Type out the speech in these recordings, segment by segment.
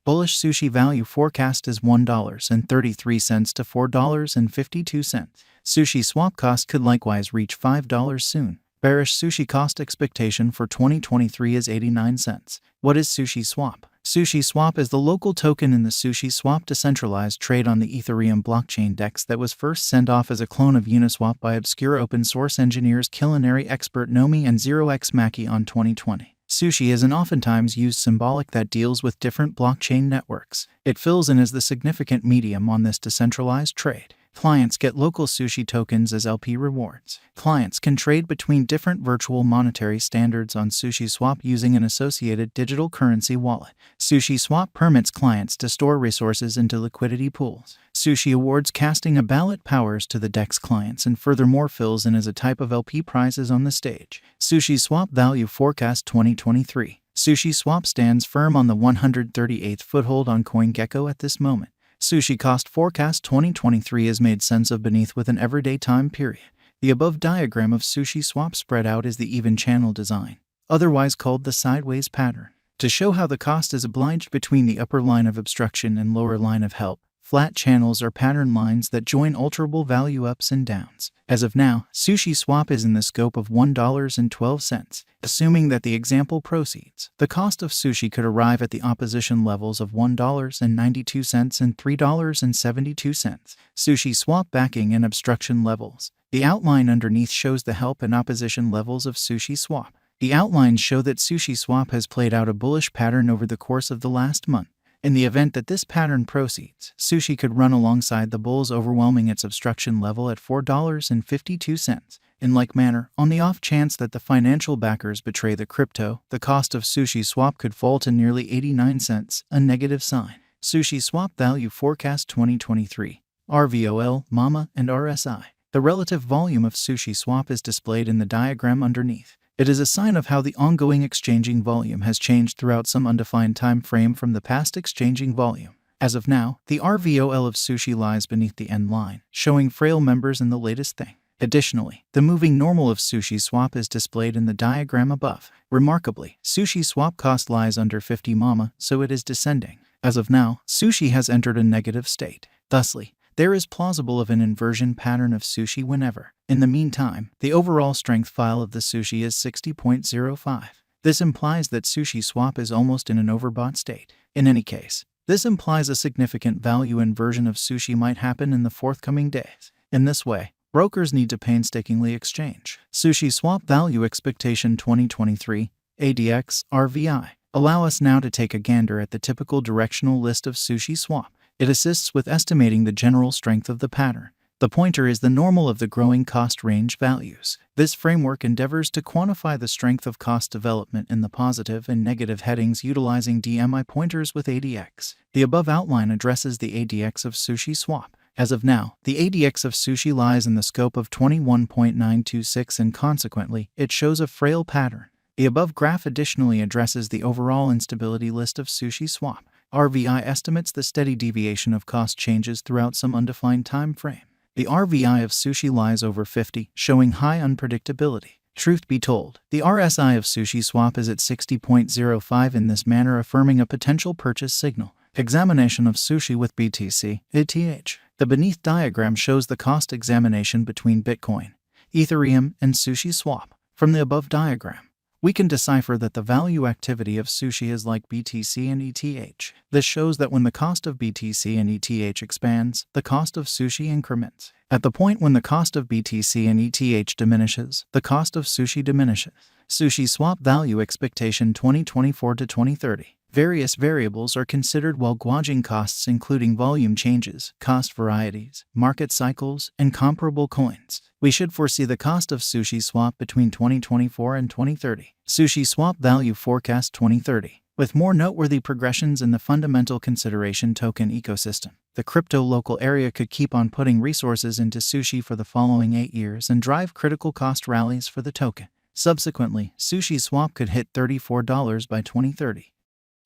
Bullish sushi value forecast is $1.33 to $4.52. Sushi swap cost could likewise reach $5 soon. Bearish sushi cost expectation for 2023 is 89 cents. What is Sushiswap? Sushiswap is the local token in the Sushiswap decentralized trade on the Ethereum blockchain DEX that was first sent off as a clone of Uniswap by obscure open-source engineers culinary expert Nomi and 0xMaki on 2020. Sushi is an oftentimes used symbolic that deals with different blockchain networks. It fills in as the significant medium on this decentralized trade. Clients get local sushi tokens as LP rewards. Clients can trade between different virtual monetary standards on Sushiswap using an associated digital currency wallet. Sushiswap permits clients to store resources into liquidity pools. Sushi awards casting a ballot powers to the DEX clients and furthermore fills in as a type of LP prizes on the stage. Sushiswap value forecast 2023. Sushiswap stands firm on the 138th foothold on CoinGecko at this moment. Sushi cost forecast 2023 is made sense of beneath with an everyday time period. The above diagram of Sushiswap spread out is the even channel design, otherwise called the sideways pattern, to show how the cost is obliged between the upper line of obstruction and lower line of help. Flat channels are pattern lines that join alterable value ups and downs. As of now, Sushiswap is in the scope of $1.12. Assuming that the example proceeds, the cost of sushi could arrive at the opposition levels of $1.92 and $3.72. Sushiswap backing and obstruction levels. The outline underneath shows the help and opposition levels of Sushiswap. The outlines show that Sushiswap has played out a bullish pattern over the course of the last month. In the event that this pattern proceeds, sushi could run alongside the bulls, overwhelming its obstruction level at $4.52. In like manner, on the off chance that the financial backers betray the crypto, the cost of Sushiswap could fall to nearly 89 cents, a negative sign. Sushiswap value forecast 2023. RVOL, MAMA, and RSI. The relative volume of Sushiswap is displayed in the diagram underneath. It is a sign of how the ongoing exchanging volume has changed throughout some undefined time frame from the past exchanging volume. As of now, the RVOL of Sushi lies beneath the end line, showing frail members in the latest thing. Additionally, the moving normal of Sushiswap is displayed in the diagram above. Remarkably, Sushiswap cost lies under 50 MAMA, so it is descending. As of now, Sushi has entered a negative state. Thusly, there is plausible of an inversion pattern of Sushi whenever. In the meantime, the overall strength file of the Sushi is 60.05. This implies that Sushiswap is almost in an overbought state. In any case, this implies a significant value inversion of Sushi might happen in the forthcoming days. In this way, brokers need to painstakingly exchange. Sushiswap value expectation 2023, ADX, RVI. Allow us now to take a gander at the typical directional list of Sushiswap. It assists with estimating the general strength of the pattern. The pointer is the normal of the growing cost range values. This framework endeavors to quantify the strength of cost development in the positive and negative headings utilizing DMI pointers with ADX. The above outline addresses the ADX of Sushiswap. As of now, the ADX of Sushi lies in the scope of 21.926 and consequently, it shows a frail pattern. The above graph additionally addresses the overall instability list of Sushiswap. RVI estimates the steady deviation of cost changes throughout some undefined time frame. The RVI of Sushi lies over 50, showing high unpredictability. Truth be told, the RSI of Sushiswap is at 60.05 in this manner, affirming a potential purchase signal. Examination of Sushi with BTC, ETH. The beneath diagram shows the cost examination between Bitcoin, Ethereum, and Sushiswap. From the above diagram, we can decipher that the value activity of Sushi is like BTC and ETH. This shows that when the cost of BTC and ETH expands, the cost of Sushi increments. At the point when the cost of BTC and ETH diminishes, the cost of Sushi diminishes. Sushiswap value expectation 2024 to 2030. Various variables are considered while gauging costs, including volume changes, cost varieties, market cycles, and comparable coins. We should foresee the cost of Sushiswap between 2024 and 2030. Sushiswap value forecast 2030. With more noteworthy progressions in the fundamental consideration token ecosystem, the crypto local area could keep on putting resources into Sushi for the following 8 years and drive critical cost rallies for the token. Subsequently, Sushiswap could hit $34 by 2030.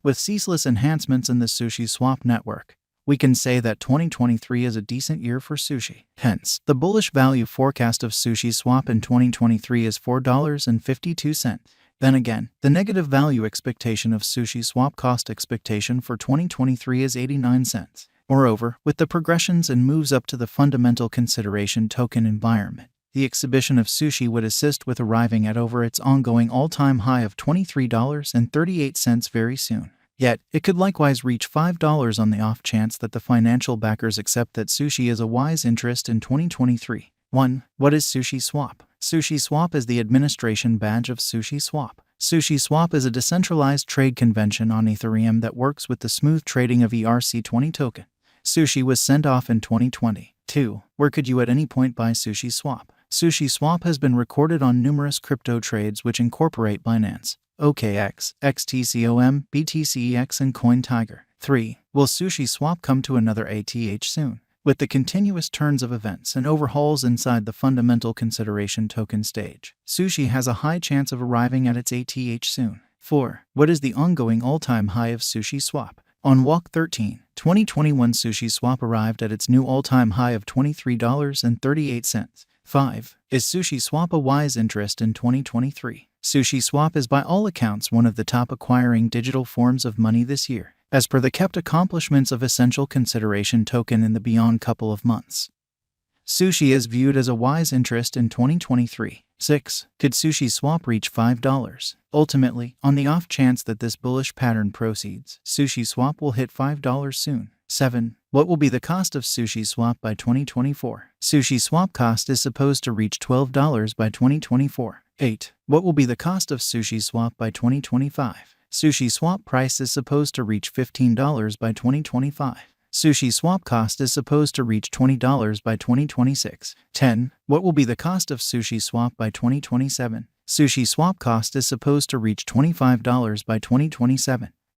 With ceaseless enhancements in the Sushiswap network, we can say that 2023 is a decent year for Sushi. Hence, the bullish value forecast of Sushiswap in 2023 is $4.52. Then again, the negative value expectation of Sushiswap cost expectation for 2023 is 89 cents. Moreover, with the progressions and moves up to the fundamental consideration token environment, the exhibition of Sushi would assist with arriving at over its ongoing all-time high of $23.38 very soon. Yet, it could likewise reach $5 on the off chance that the financial backers accept that Sushi is a wise interest in 2023. 1. What is Sushiswap? Sushiswap is the administration badge of Sushiswap. Sushiswap is a decentralized trade convention on Ethereum that works with the smooth trading of ERC20 token. Sushi was sent off in 2020. 2. Where could you at any point buy Sushiswap? Sushiswap has been recorded on numerous crypto trades which incorporate Binance, OKX, XTCOM, BTCEX, and CoinTiger. 3. Will Sushiswap come to another ATH soon? With the continuous turns of events and overhauls inside the fundamental consideration token stage, Sushi has a high chance of arriving at its ATH soon. 4. What is the ongoing all-time high of Sushiswap? On Walk 13, 2021, Sushiswap arrived at its new all-time high of $23.38. 5. Is Sushiswap a wise interest in 2023? Sushiswap is by all accounts one of the top acquiring digital forms of money this year, as per the kept accomplishments of essential consideration token in the beyond couple of months. Sushi is viewed as a wise interest in 2023. 6. Could Sushiswap reach $5? Ultimately, on the off chance that this bullish pattern proceeds, Sushiswap will hit $5 soon. 7. What will be the cost of Sushiswap by 2024? Sushiswap cost is supposed to reach $12 by 2024. 8. What will be the cost of Sushiswap by 2025? Sushiswap price is supposed to reach $15 by 2025. Sushiswap cost is supposed to reach $20 by 2026. 10. What will be the cost of Sushiswap by 2027? Sushiswap cost is supposed to reach $25 by 2027.